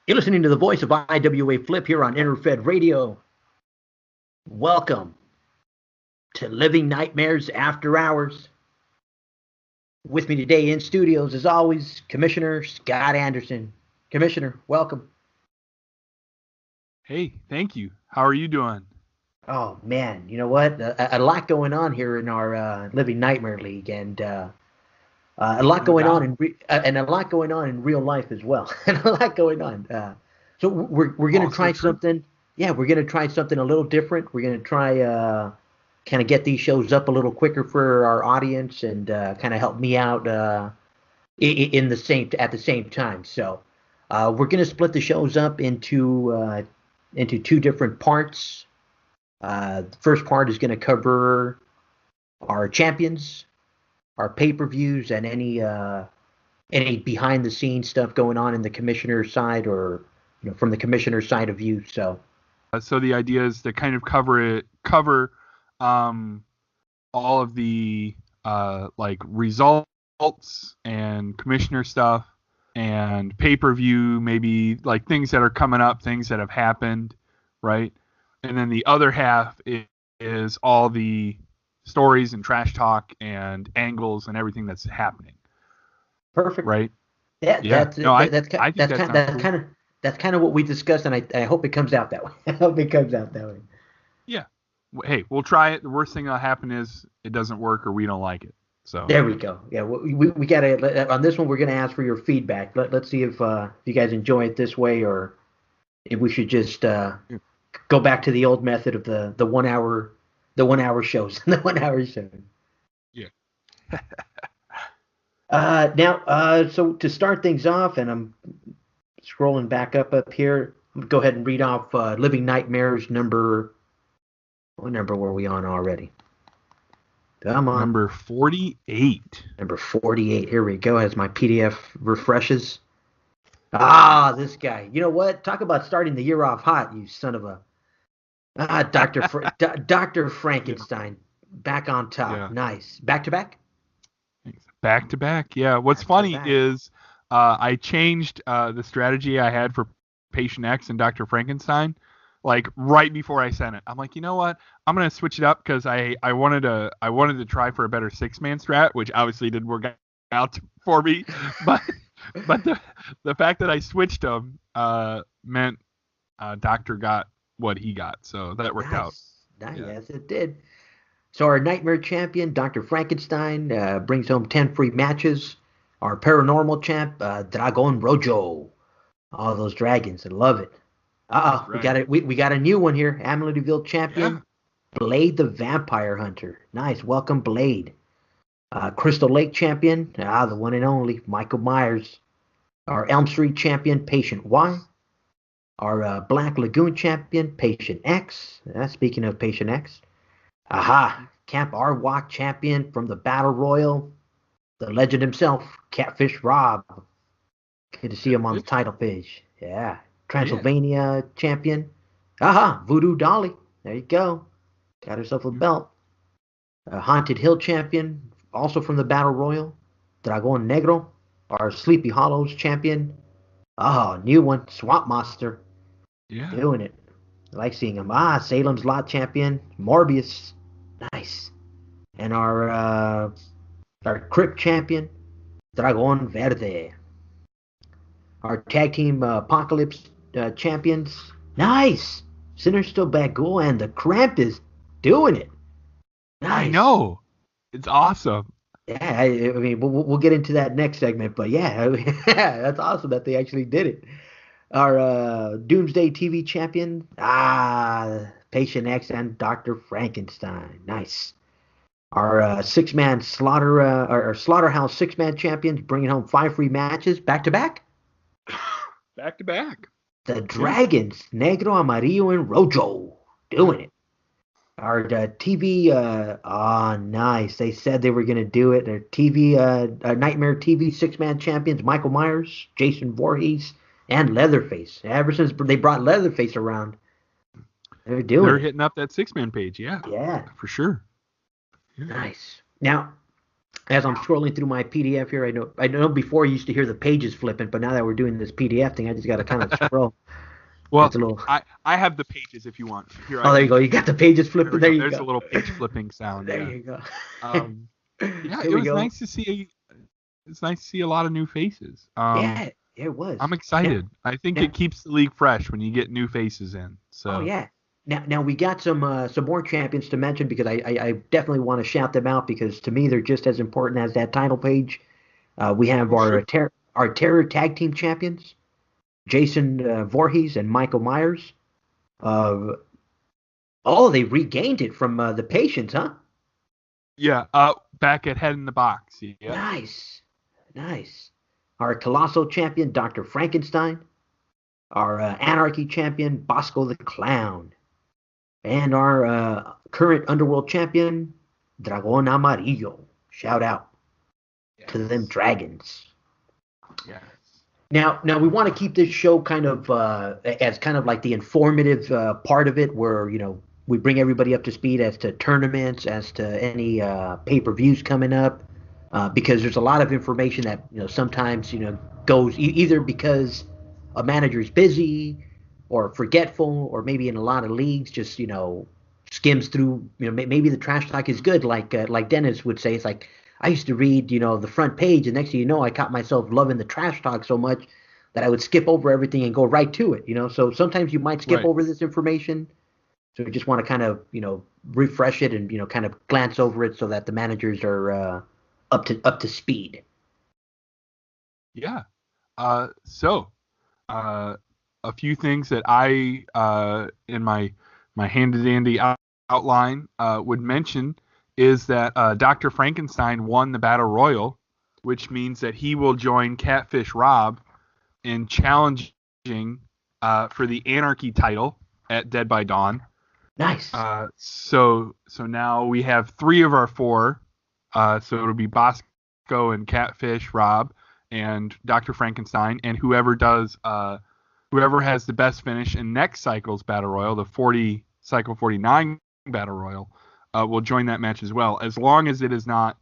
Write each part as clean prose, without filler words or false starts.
You're listening to the voice of IWA Flip here on Interfed Radio. Welcome to Living Nightmares After Hours. With me today in studios, as always, Commissioner Scott Anderson. Commissioner, welcome. Hey, thank you. How are you doing? Oh, man, you know what? A lot going on here in our Living Nightmare League, and a lot going on and a lot going on in real life as well, and a lot going on. So we're gonna try something. Yeah, we're gonna try something a little different. We're gonna try kind of get these shows up a little quicker for our audience and kind of help me out in at the same time. So we're gonna split the shows up into two different parts. The first part is gonna cover our champions, our pay-per-views, and any behind-the-scenes stuff going on in the commissioner's side, or from the commissioner's side of view. So the idea is to kind of cover all of the like results and commissioner stuff and pay-per-view, maybe like things that are coming up, things that have happened, right? And then the other half is all the stories and trash talk and angles and everything that's happening. Perfect. Right? Yeah. That's kind of what we discussed, and I hope it comes out that way. I hope it comes out that way. Yeah. Hey, we'll try it. The worst thing that'll happen is it doesn't work or we don't like it. So there we go. Yeah, we gotta, on this one we're gonna ask for your feedback. Let's see if you guys enjoy it this way, or if we should just go back to the old method of the 1 hour shows. The 1 hour show. Yeah. Now, so to start things off, and I'm scrolling back up here, go ahead and read off Living Nightmares number. What number were we on already? Come on. Number 48. Number 48. Here we go as my PDF refreshes. Ah, this guy. You know what? Talk about starting the year off hot, you son of a... Dr. Frankenstein. Back on top. Yeah. Nice. Back to back? Back to back, yeah. What's funny is I changed the strategy I had for Patient X and Dr. Frankenstein like right before I sent it. I'm like, you know what? I'm gonna switch it up because I wanted to try for a better 6-man strat, which obviously didn't work out for me. But the fact that I switched them meant Doctor got what he got, so that worked out. Nice. Yeah. Yes, it did. So our Nightmare Champion, Dr. Frankenstein, brings home 10 free matches. Our Paranormal Champ, Dragon Rojo. All those dragons, I love it. Right. We got a new one here. Amityville Champion, yeah. Blade the Vampire Hunter. Nice, welcome Blade. Crystal Lake Champion, the one and only, Michael Myers. Our Elm Street Champion, Patient Y. Our Black Lagoon Champion, Patient X. Speaking of Patient X. Camp Arwalk Champion from the Battle Royal. The legend himself, Catfish Rob. Good to see him on the title page. Yeah. Transylvania Champion. Voodoo Dolly. There you go. Got herself a belt. Haunted Hill Champion, also from the Battle Royal. Dragon Negro. Our Sleepy Hollows Champion. New one, Swamp Monster. Yeah. Doing it. I like seeing him. Salem's Lot Champion, Morbius. Nice. And our Crypt Champion, Dragon Verde. Our Tag Team Apocalypse Champions. Nice. Sinister Bagul and the Krampus doing it. Nice. I know. It's awesome. Yeah, I mean, we'll get into that next segment, but yeah, that's awesome that they actually did it. Our Doomsday TV Champion, Patient X and Dr. Frankenstein. Nice. Our 6-man our Slaughterhouse 6-man champions bringing home 5 free matches back to back. Back to back. The Dragons, Negro, Amarillo, and Rojo doing it. Our TV, nice. They said they were going to do it. Their TV, Nightmare TV 6-man champions, Michael Myers, Jason Voorhees, and Leatherface. Ever since they brought Leatherface around, they're hitting up that 6-man page, yeah. Yeah. For sure. Yeah. Nice. Now, as I'm scrolling through my PDF here, I know before you used to hear the pages flipping, but now that we're doing this PDF thing, I just got to kind of scroll. It's Well, a little. I have the pages if you want. Here, Oh, I there you can. go. You got the pages There flipping. we There go. you There's a go. little page flipping sound. There Yeah. you go. Um, yeah, Here it we was go. nice to see. It's nice to see a lot of new faces. Yeah, it was. I'm Now, excited. I think now, it keeps the league fresh when you get new faces in. oh So yeah. Now we got some more champions to mention because I definitely want to shout them out because to me they're just as important as that title page. We have for sure. our Terror Tag Team Champions, Jason Voorhees and Michael Myers. Uh, oh, they regained it from the patients, huh? Yeah. Back at Head in the Box. Yep. Nice, nice. Our Colossal Champion, Dr. Frankenstein. Our Anarchy Champion, Bosco the Clown. And our current Underworld Champion, Dragon Amarillo. Shout out to them Yes. dragons. Yes. Now we want to keep this show kind of as kind of like the informative part of it, where we bring everybody up to speed as to tournaments, as to any pay-per-views coming up, because there's a lot of information that sometimes goes either because a manager's busy or forgetful, or maybe in a lot of leagues just skims through. Maybe the trash talk is good, like Dennis would say. It's like I used to read, the front page, and next thing you know, I caught myself loving the trash talk so much that I would skip over everything and go right to it. So sometimes you might skip Right. over this information. So we just want to kind of, refresh it and, kind of glance over it so that the managers are up to speed. Yeah. So a few things that I in my handy dandy outline would mention is that Dr. Frankenstein won the Battle Royal, which means that he will join Catfish Rob in challenging for the Anarchy title at Dead by Dawn. Nice. So now we have three of our four. So it'll be Bosco and Catfish Rob and Dr. Frankenstein, and whoever has the best finish in next cycle's Battle Royal, the cycle 49 Battle Royal, will join that match as well, as long as it is not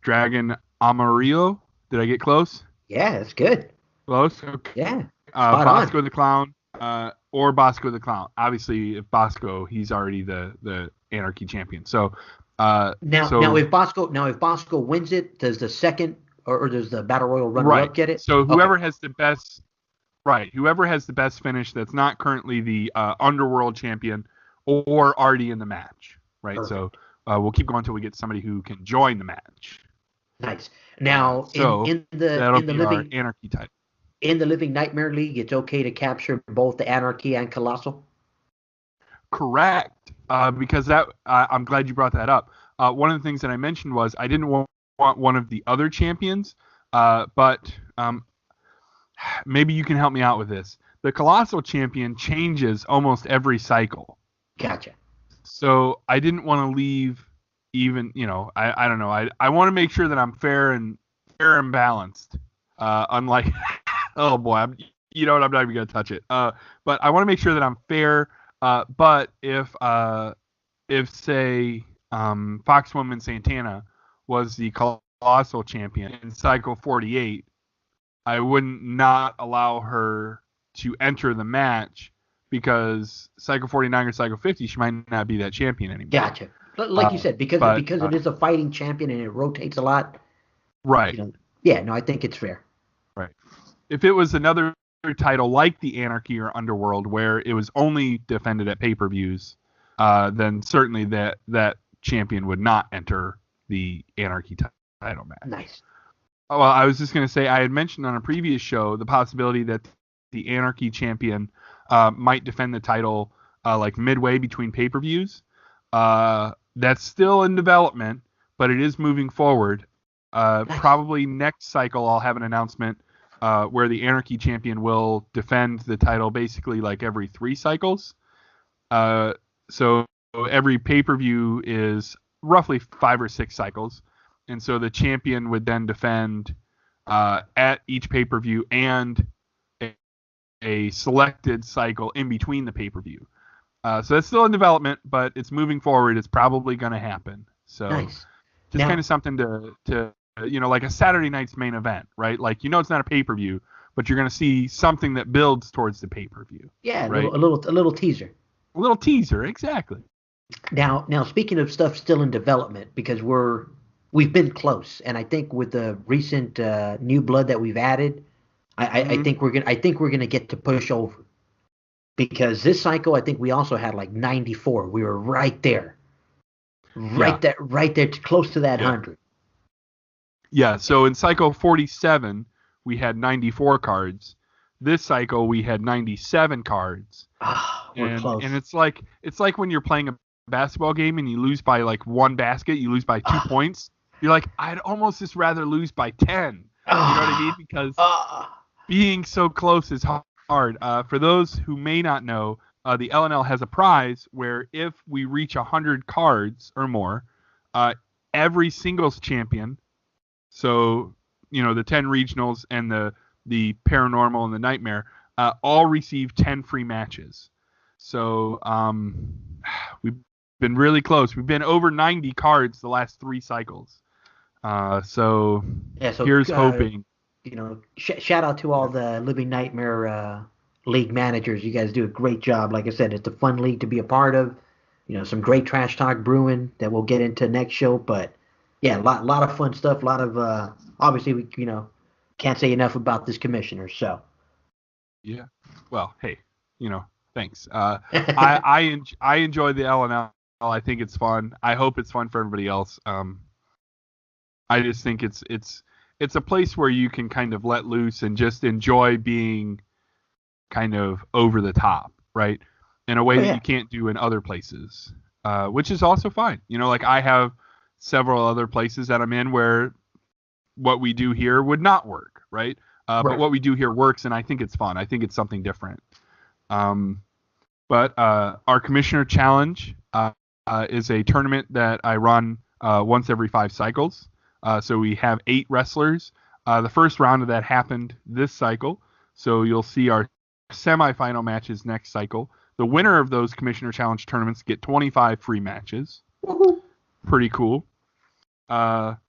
Dragon Amarillo. Did I get close? Yeah, that's good. Close. Okay. Yeah, spot Bosco on. the Clown, or Bosco the Clown. Obviously, if Bosco, he's already the Anarchy champion. So, Now if Bosco wins it, does the second or does the Battle Royal right. runner-up get it? So Okay, whoever has the best finish that's not currently the Underworld champion or already in the match, right? So perfect. we'll keep going until we get somebody who can join the match. Nice. Now in So in the that'll in the be our living Anarchy title. in the Living Nightmare League, it's okay to capture both the Anarchy and Colossal. Correct. Because I'm glad you brought that up. One of the things that I mentioned was I didn't want one of the other champions, but maybe you can help me out with this. The Colossal champion changes almost every cycle. Gotcha. So I didn't want to leave even, I don't know. I want to make sure that I'm fair and balanced. Unlike, oh boy, you know what? I'm not even going to touch it. But I want to make sure that I'm fair. But if say, Foxwoman Santana was the Colossal champion in cycle 48, I wouldn't not allow her to enter the match because cycle 49 or cycle 50 she might not be that champion anymore. Gotcha. Like you said, because But because it is a fighting champion and it rotates a lot. right, Yeah, no, I think it's fair. right. If it was another title like the Anarchy or Underworld where it was only defended at pay-per-views, then certainly that champion would not enter the Anarchy title match. Nice. Well, I was just going to say I had mentioned on a previous show the possibility that the Anarchy champion might defend the title like midway between pay-per-views. That's still in development, but it is moving forward. Nice. Probably next cycle I'll have an announcement where the Anarchy champion will defend the title basically like every 3 cycles. So every pay-per-view is roughly 5 or 6 cycles. And so the champion would then defend at each pay-per-view and a selected cycle in between the pay-per-view. So that's still in development, but it's moving forward. It's probably going to happen. So Nice. just kind of something to like a Saturday night's main event, right? Like it's not a pay-per-view, but you're going to see something that builds towards the pay-per-view. Yeah, right? a little teaser. A little teaser, exactly. Now, speaking of stuff still in development, because we've been close, and I think with the recent new blood that we've added, I think we're gonna get to push over, because this cycle I think we also had like 94. We were right there, right there, close to that 100. Yeah. So in cycle 47 we had 94 cards. This cycle we had 97 cards. We're close. And it's like when you're playing a basketball game and you lose by like one basket, you lose by 2 points. You're like, I'd almost just rather lose by 10. You know what I mean? Because being so close is hard. For those who may not know, the LNL has a prize where if we reach 100 cards or more, every singles champion, so the 10 regionals and the paranormal and the nightmare, all receive 10 free matches. So we've been really close. We've been over 90 cards the last 3 cycles. So here's hoping. Shout out to all the Living Nightmare league managers. You guys do a great job. Like I said, it's a fun league to be a part of. Some great trash talk brewing that we'll get into next show. But yeah, a lot of fun stuff. A lot of obviously we can't say enough about this commissioner. So yeah, well, hey, thanks. I enjoy the LNL. I think it's fun. I hope it's fun for everybody else. I just think it's a place where you can kind of let loose and just enjoy being kind of over the top, right? In a way that you can't do in other places, which is also fine. Like I have several other places that I'm in where what we do here would not work, right? But what we do here works, and I think it's fun. I think it's something different. But our Commissioner Challenge is a tournament that I run once every 5 cycles. So we have 8 wrestlers. The first round of that happened this cycle. So you'll see our semifinal matches next cycle. The winner of those Commissioner Challenge tournaments get 25 free matches. Woo-hoo. Pretty cool. Now,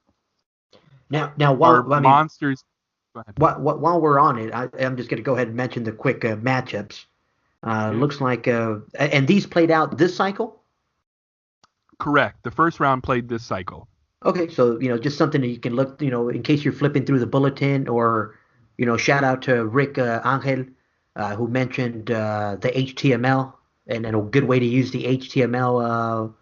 while monsters. While we're on it, I'm just going to go ahead and mention the quick matchups. Looks like, and these played out this cycle? Correct. The first round played this cycle. Okay, so, just something that you can look, in case you're flipping through the bulletin, or, shout out to Rick Angel, who mentioned the HTML, and a good way to use the HTML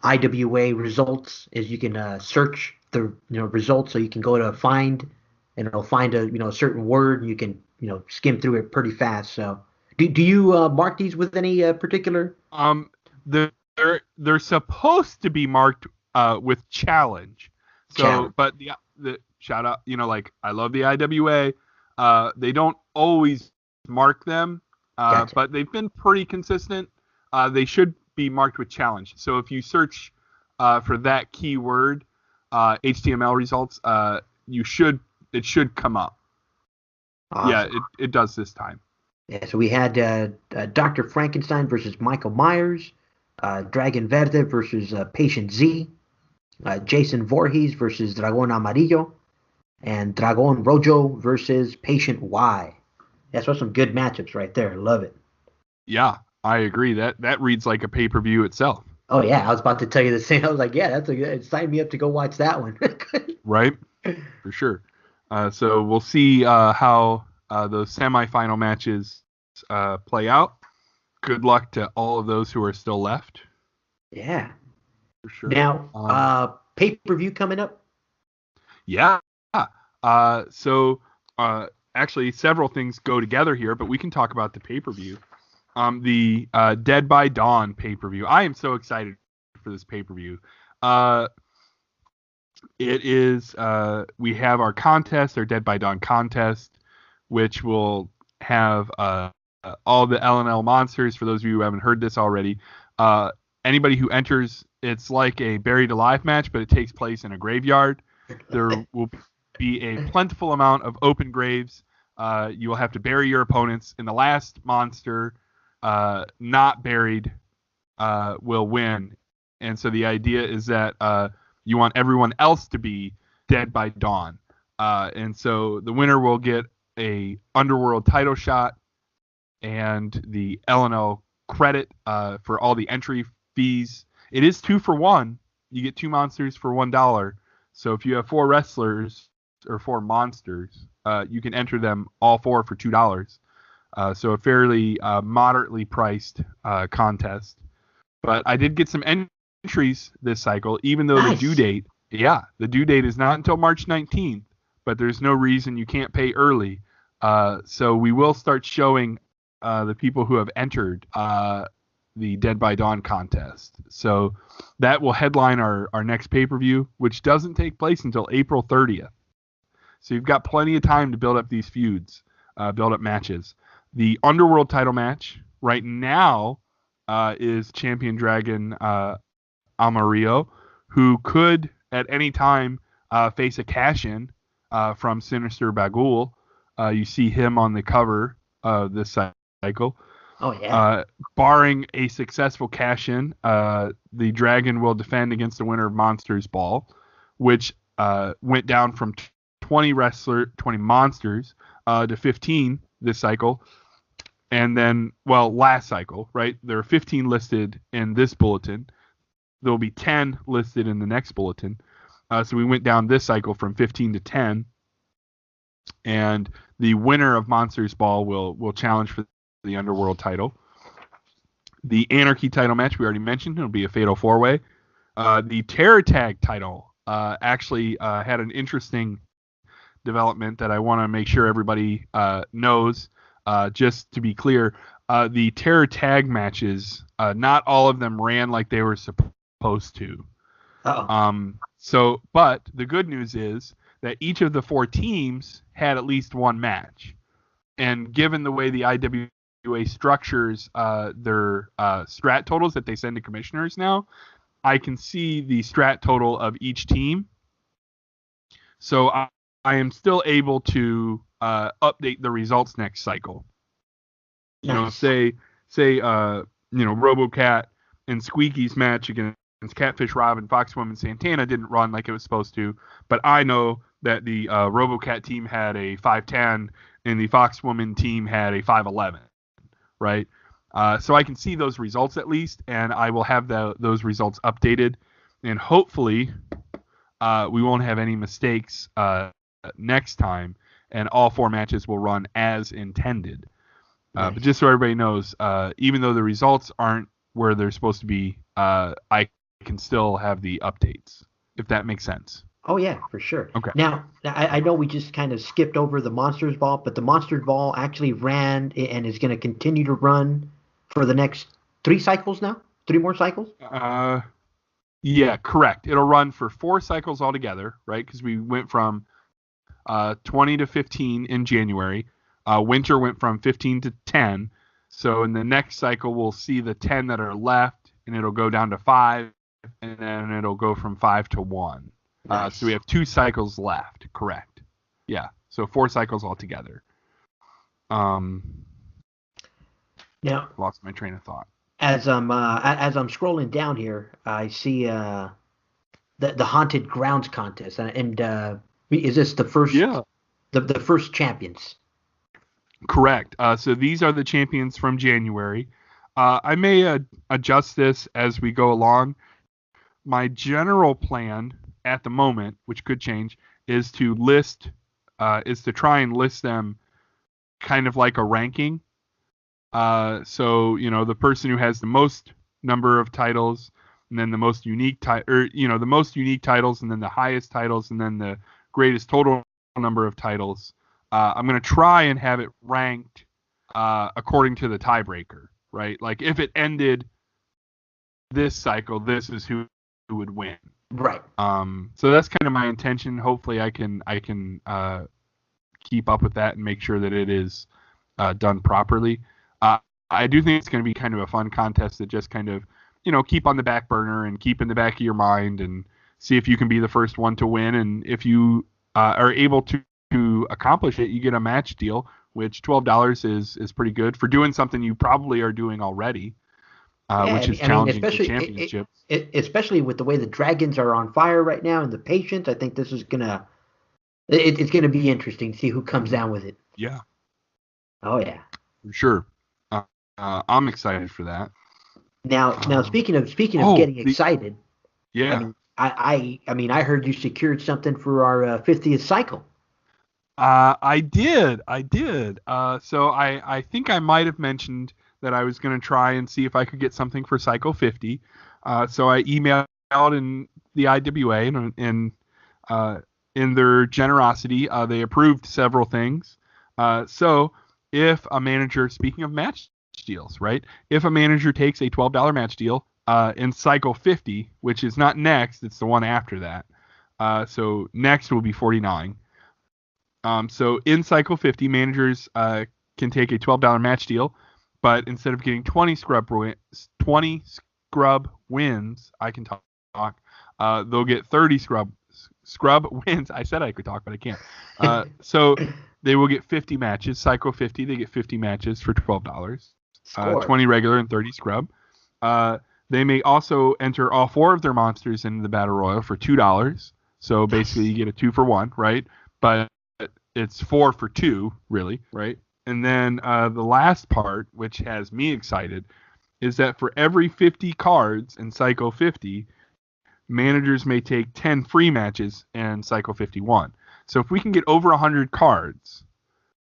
IWA results is you can search the results, so you can go to find, and it'll find a certain word, and you can skim through it pretty fast. So do you mark these with any particular? They're supposed to be marked with challenge. So but the shout out, like I love the IWA. They don't always mark them, Gotcha. but they've been pretty consistent. They should be marked with challenge. So if you search for that keyword, HTML results, it should come up. Awesome. Yeah, it does this time. Yeah, so we had Dr. Frankenstein versus Michael Myers, Dragon Verde versus Patient Z, Jason Voorhees versus Dragón Amarillo, and Dragón Rojo versus Patient Y. That's some good matchups right there. Love it. Yeah, I agree. That reads like a pay-per-view itself. Oh yeah, I was about to tell you the same. I was like, yeah, sign me up to go watch that one. Right, for sure. So we'll see how those semifinal matches play out. Good luck to all of those who are still left. Yeah. For sure. Now, pay-per-view coming up? Yeah. So actually several things go together here, but we can talk about the pay-per-view. The Dead by Dawn pay-per-view. I am so excited for this pay-per-view. It is, we have our contest, our Dead by Dawn contest, which will have all the LNL monsters. For those of you who haven't heard this already, anybody who enters, it's like a Buried Alive match, but it takes place in a graveyard. There will be a plentiful amount of open graves. You will have to bury your opponents, and the last monster not buried will win. And so the idea is that You want everyone else to be dead by dawn. And so the winner will get a Underworld title shot and the LNL credit for all the entry fees. It is 2 for 1. You get 2 monsters for $1. So if you have 4 wrestlers or 4 monsters, you can enter them all 4 for $2. So a fairly moderately priced contest. But I did get some entries this cycle, even though Nice. the due date is not until March 19th, but there's no reason you can't pay early. So we will start showing the people who have entered the Dead by Dawn contest. So that will headline our next pay-per-view, which doesn't take place until April 30th. So you've got plenty of time to build up these feuds, build up matches. The Underworld title match right now is Champion Dragon Amarillo, who could at any time face a cash-in from Sinister Bagul. You see him on the cover of this cycle. Oh, yeah. Barring a successful cash-in, the Dragon will defend against the winner of Monsters Ball, which went down from 20 monsters to 15 this cycle. And then, last cycle, right? There are 15 listed in this bulletin. There will be 10 listed in the next bulletin. So we went down this cycle from 15 to 10. And the winner of Monsters Ball will challenge for the Underworld title. The Anarchy title match we already mentioned. It'll be a Fatal 4-Way. The Terror Tag title actually had an interesting development that I want to make sure everybody knows. Just to be clear, the Terror Tag matches, not all of them ran like they were supposed to. But the good news is that each of the 4 teams had at least one match. And given the way the IWA structures their strat totals that they send to commissioners now, I can see the strat total of each team. So I am still able to update the results next cycle. You know, say RoboCat and Squeaky's match against Catfish Rob and Foxwoman Santana didn't run like it was supposed to, but I know that the RoboCat team had a 5'10 and the Foxwoman team had a 5'11, right? So I can see those results at least, and I will have those results updated, and hopefully we won't have any mistakes next time, and all 4 matches will run as intended. Nice. But just so everybody knows, even though the results aren't where they're supposed to be, I can still have the updates, if that makes sense. Oh, yeah, for sure. Okay. Now, I know we just kind of skipped over the Monsters Ball, but the Monsters Ball actually ran and is going to continue to run for the next 3 cycles now? 3 more cycles? Yeah, correct. It'll run for 4 cycles altogether, right? Because we went from 20 to 15 in January. Winter went from 15 to 10. So in the next cycle, we'll see the 10 that are left, and it'll go down to 5, and then it'll go from 5 to 1. Nice. So we have 2 cycles left, correct. Yeah, so 4 cycles altogether. Now, lost my train of thought. As I'm scrolling down here, I see the Haunted Grounds contest, and is this the first? Yeah. The first champions. Correct. So these are the champions from January. I may adjust this as we go along. My general plan at the moment, which could change, is to try and list them kind of like a ranking. So the person who has the most number of titles, and then the most unique the most unique titles, and then the highest titles, and then the greatest total number of titles. I'm going to try and have it ranked according to the tiebreaker, right? Like if it ended this cycle, this is who would win. Right. So that's kind of my intention. Hopefully I can keep up with that and make sure that it is done properly. I do think it's going to be kind of a fun contest that just kind of, keep on the back burner and keep in the back of your mind and see if you can be the first one to win. And if you are able to accomplish it, you get a match deal, which $12 is pretty good for doing something you probably are doing already. Yeah, which is I mean, challenging for championships. especially with the way the Dragons are on fire right now and the Patience, I think this is it's gonna be interesting to see who comes down with it. Yeah, Oh yeah. for sure. I'm excited for that. Now Um, speaking of oh, getting excited, I yeah. mean, I heard you secured something for our 50th cycle. I did. I did. So I think I might have mentioned that I was going to try and see if I could get something for Cycle 50. So I emailed in the IWA, and in their generosity, they approved several things. So if a manager, speaking of match deals, right? If a manager takes a $12 match deal in Cycle 50, which is not next, it's the one after that. So next will be 49. So in Cycle 50, managers can take a $12 match deal, but instead of getting 20 scrub wins, I can talk. They'll get 30 scrub wins. I said I could talk, but I can't. So they will get 50 matches. Cycle 50, they get 50 matches for $12. Score. 20 regular and 30 scrub. They may also enter all 4 of their monsters into the Battle Royal for $2. So basically, you get a 2 for 1, right? But it's 4 for 2, really, right? And then the last part, which has me excited, is that for every 50 cards in Cycle 50, managers may take 10 free matches in Cycle 51. So if we can get over 100 cards,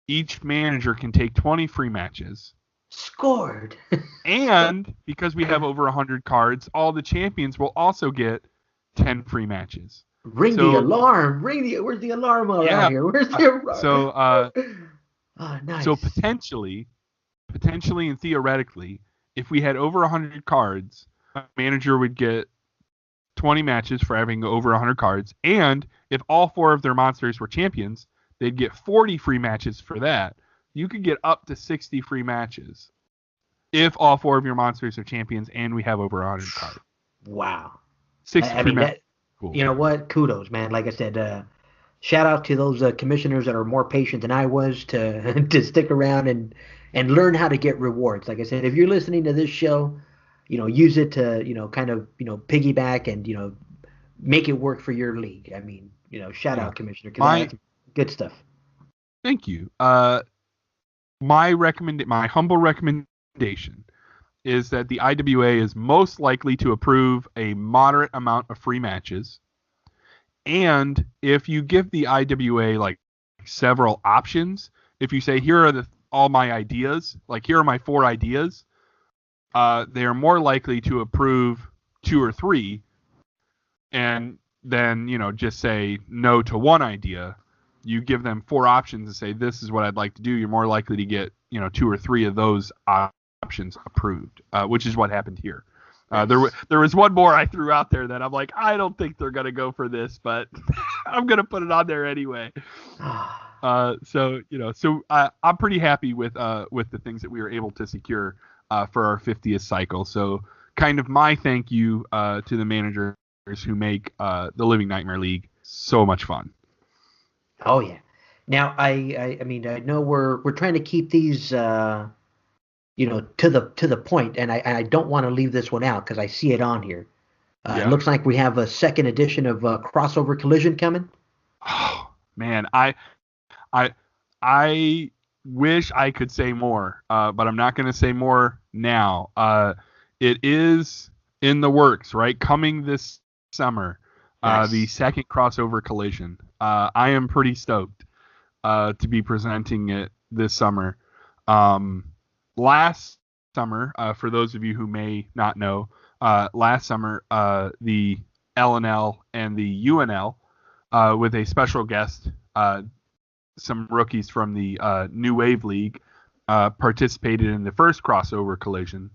each manager can take 20 free matches. Scored. And because we have over 100 cards, all the champions will also get 10 free matches. Ring the alarm. Where's the alarm around here? Where's the alarm? Nice. So potentially and theoretically, if we had over 100 cards, a manager would get 20 matches for having over 100 cards, and if all 4 of their monsters were champions, they'd get 40 free matches for that. You could get up to 60 free matches if all 4 of your monsters are champions and we have over 100 cards. Wow. 60 free matches. Cool. You know what? Kudos, man. Like I said, shout out to those commissioners that are more patient than I was to to stick around and learn how to get rewards. Like I said, if you're listening to this show, use it to kind of piggyback and make it work for your league. I mean, shout out, Commissioner, because that's good stuff. Thank you. My humble recommendation is that the IWA is most likely to approve a moderate amount of free matches. And if you give the IWA like several options, if you say, here are all my ideas, like here are my 4 ideas, they are more likely to approve 2 or 3 and then, just say no to one idea. You give them 4 options and say, this is what I'd like to do. You're more likely to get, 2 or 3 of those options approved, which is what happened here. There was one more I threw out there that I'm like, I don't think they're going to go for this, but I'm going to put it on there anyway. So I'm pretty happy with the things that we were able to secure for our 50th cycle. So kind of my thank you to the managers who make the Living Nightmare League so much fun. Oh yeah. Now I mean I know we're trying to keep these to the point, and I don't want to leave this one out because I see it on here. It looks like we have a second edition of Crossover Collision coming. Oh man, I wish I could say more, but I'm not going to say more now. It is in the works, right? Coming this summer, nice. The second Crossover Collision. I am pretty stoked to be presenting it this summer. Last summer, for those of you who may not know, last summer, the LNL and the UNL, with a special guest, some rookies from the New Wave League, participated in the first Crossover Collision.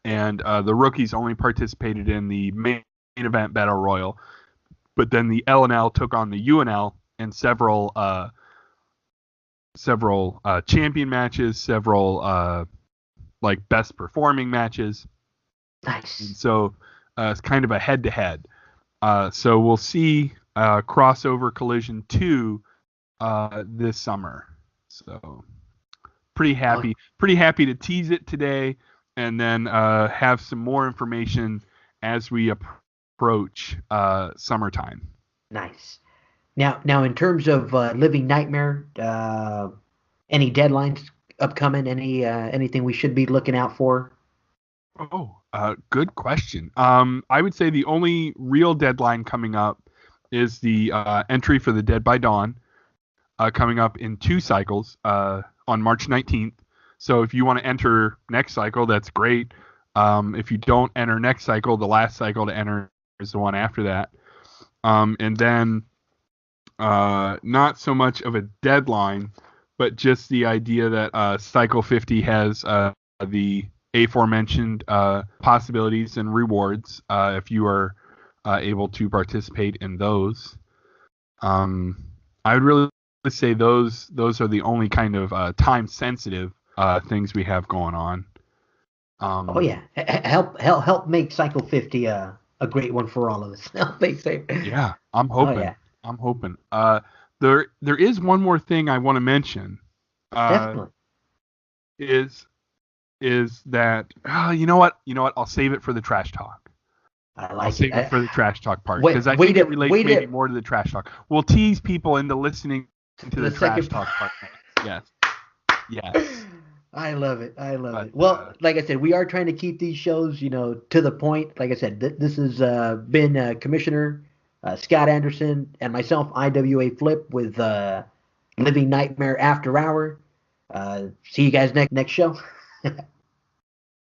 And the rookies only participated in the main event Battle Royal. But then the LNL took on the UNL in several champion matches, several like best performing matches. Nice. And so it's kind of a head-to-head. So we'll see Crossover Collision 2 this summer. So pretty happy to tease it today. and then have some more information as we approach summertime. Nice. Now, in terms of Living Nightmare, any deadlines upcoming? Anything we should be looking out for? Oh, good question. I would say the only real deadline coming up is the entry for the Dead by Dawn, coming up in 2 cycles on March 19th. So if you want to enter next cycle, that's great. If you don't enter next cycle, the last cycle to enter is the one after that. And then not so much of a deadline, but just the idea that Cycle 50 has the aforementioned possibilities and rewards if you are able to participate in those. I would really say those are the only kind of time sensitive things we have going on. Oh yeah, help make Cycle 50 a great one for all of us. Help make safe. Yeah, I'm Oh hoping. yeah, I'm hoping. There is one more thing I want to mention. definitely. Is that you know what? I'll save it for the trash talk. I I'll like it. save it for the trash talk part Wait, because I wait think it it, relates wait maybe it more to the trash talk. We'll tease people into listening to the the trash second talk part. part. Yes. Yes. I love it. I love But it. Well, like I said, we are trying to keep these shows, to the point. Like I said, this has been Commissioner Scott Anderson and myself, IWA Flip, with Living Nightmare After Hour. See you guys next show.